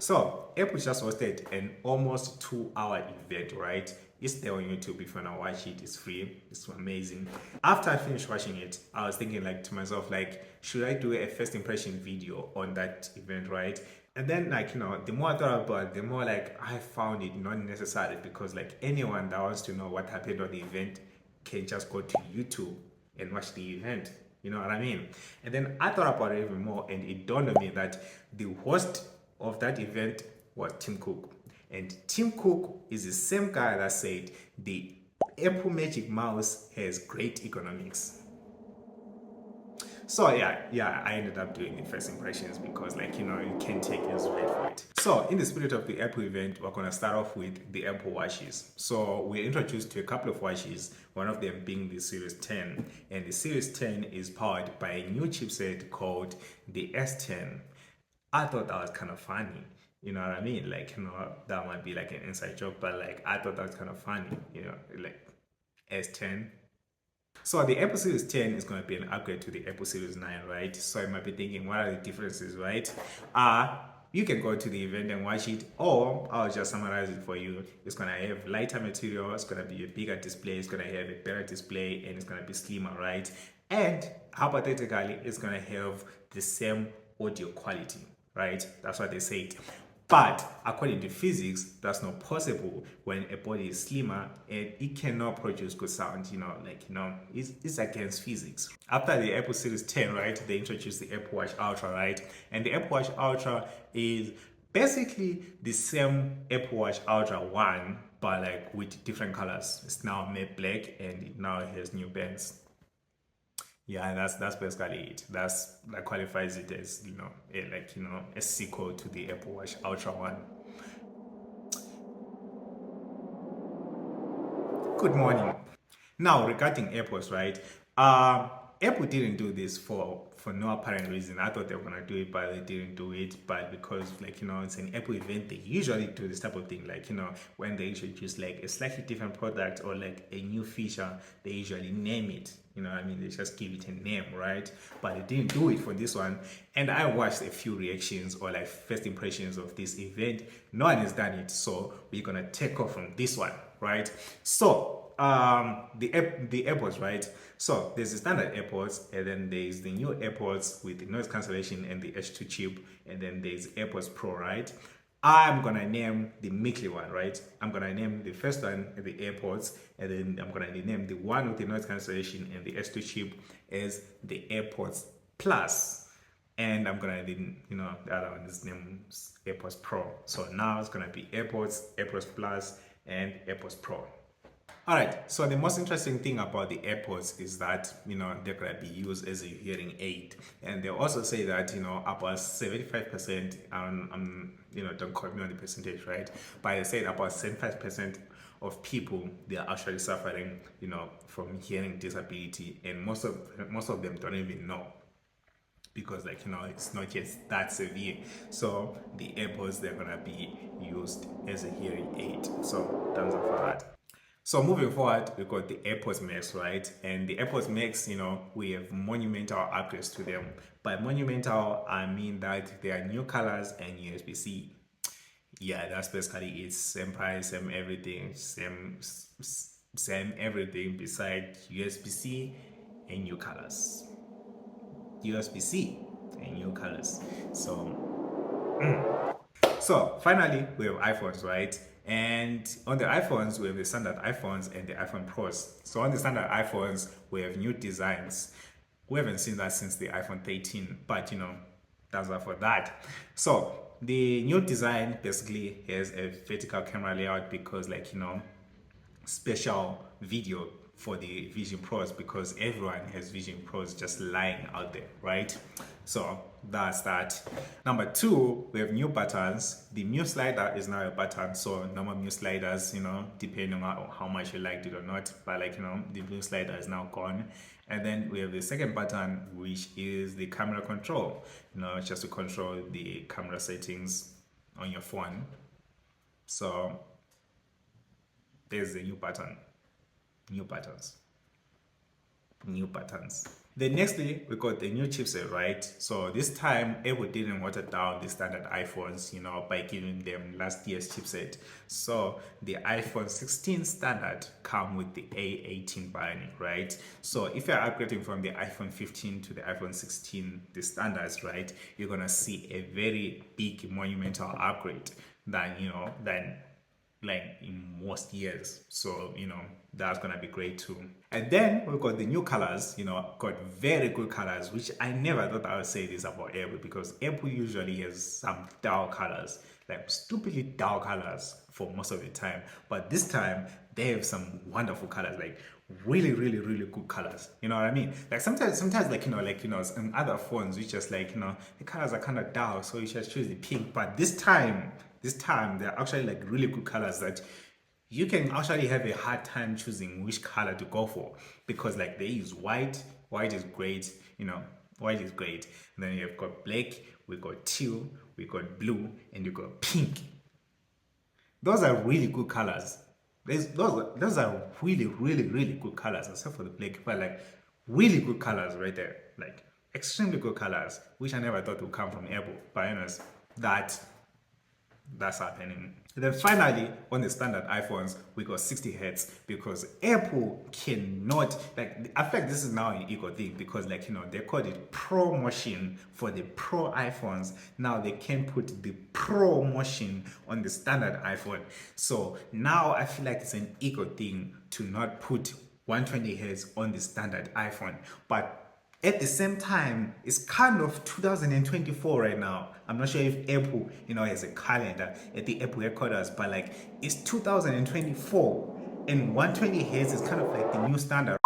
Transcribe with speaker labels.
Speaker 1: So Apple just hosted an almost 2-hour event, right? It's there on YouTube if you wanna watch it. It's free. It's amazing. After I finished watching it, I was thinking like to myself, like, should I do a first impression video on that event, right? And then like, the more I thought about it, the more like I found it not necessary because like anyone that wants to know what happened on the event can just go to YouTube and watch the event. You know what I mean? And then I thought about it even more, and it dawned on me that the host of that event was Tim Cook. And Tim Cook is the same guy that said the Apple Magic Mouse has great economics. So yeah, I ended up doing the first impressions because like, you can take his word for it. So in the spirit of the Apple event, we're gonna start off with the Apple watches. So we're introduced to a couple of watches, one of them being the Series 10. And the Series 10 is powered by a new chipset called the S10. I thought that was kind of funny. You know what I mean? Like, that might be like an inside joke, but like I thought that was kind of funny, like S10. So the Apple Series 10 is going to be an upgrade to the Apple Series 9, right? So you might be thinking, what are the differences, right? You can go to the event and watch it, or I'll just summarize it for you. It's going to have lighter material, it's going to be a bigger display, it's going to have a better display, and it's going to be slimmer, right? And hypothetically, it's going to have the same audio quality, right? That's what they said. But according to physics, that's not possible when a body is slimmer and it cannot produce good sound, it's against physics. After the Apple Series 10, right, they introduced the Apple Watch Ultra, right? And the Apple Watch Ultra is basically the same Apple Watch Ultra 1, but like with different colors. It's now matte black and it now has new bands. Yeah, that's basically it. That qualifies it as a sequel to the Apple Watch Ultra 1. Good morning. Now regarding AirPods, right? Apple didn't do this for no apparent reason. I thought they were gonna do it, but they didn't do it. But because it's an Apple event, they usually do this type of thing. Like when they introduce like a slightly different product or like a new feature, they usually name it. They just give it a name, right? But they didn't do it for this one. And I watched a few reactions or like first impressions of this event. No one has done it, so we're gonna take off from this one, right? So the AirPods, right? So there's the standard AirPods, and then there's the new AirPods with the noise cancellation and the H2 chip, and then there's AirPods Pro, right? I'm gonna name the Mickey one, right? I'm gonna name the first one the AirPods, and then I'm gonna name the one with the noise cancellation and the H2 chip as the AirPods Plus. And I'm gonna then, the other one is named AirPods Pro. So now it's gonna be AirPods Plus, and AirPods Pro. All right, so the most interesting thing about the AirPods is that, they're going to be used as a hearing aid. And they also say that, about 75%, don't quote me on the percentage, right? But they say about 75% of people, they are actually suffering, from hearing disability. And most of them don't even know because it's not yet that severe. So the AirPods, they're going to be used as a hearing aid. So thumbs up for that. So moving forward, we got the AirPods Max, right? And the AirPods Max, we have monumental upgrades to them. By monumental, I mean that they are new colors and USB-C. Yeah, that's basically it. Same price, same everything, same everything besides USB-C and new colors. USB-C and new colors. So finally, we have iPhones, right? And on the iPhones, we have the standard iPhones and the iPhone Pros. So on the standard iPhones, we have new designs. We haven't seen that since the iPhone 13, but that's all for that. So the new design basically has a vertical camera layout because special video for the Vision Pros because everyone has Vision Pros just lying out there, right? So that's that. Number two, we have new buttons. The new slider is now a button, so normal new sliders, depending on how much you liked it or not, but the blue slider is now gone. And then we have the second button, which is the camera control, just to control the camera settings on your phone. So there's the new button. New buttons. Then nextly, we got the new chipset, right? So this time, Apple didn't water down the standard iPhones, by giving them last year's chipset. So the iPhone 16 standard come with the A18 Bionic, right? So if you're upgrading from the iPhone 15 to the iPhone 16, the standards, right, you're gonna see a very big monumental upgrade than like in most years. So, that's gonna be great too. And then we got the new colors, got very good colors, which I never thought I would say this about Apple because Apple usually has some dull colors, like stupidly dull colors for most of the time. But this time they have some wonderful colors, like really, really, really good colors. You know what I mean? Like sometimes in other phones, we just the colors are kind of dull, so you just choose the pink. But this time they're actually like really good colors that you can actually have a hard time choosing which color to go for because like they use white is great, white is great, and then you've got black, we got teal, we got blue, and you got pink. Those are really good colors. Those are really, really, really good colors, except for the black, but like really good colors right there, like extremely good colors, which I never thought would come from Apple. But anyways, that's happening. And then finally, on the standard iPhones, we got 60 hertz because Apple cannot, like, I feel like this is now an ego thing because, they called it Pro Motion for the Pro iPhones. Now they can put the Pro Motion on the standard iPhone. So now I feel like it's an ego thing to not put 120 hertz on the standard iPhone. But at the same time, it's kind of 2024 right now. I'm not sure if Apple, has a calendar at the Apple headquarters, but like it's 2024 and 120 hertz is kind of like the new standard.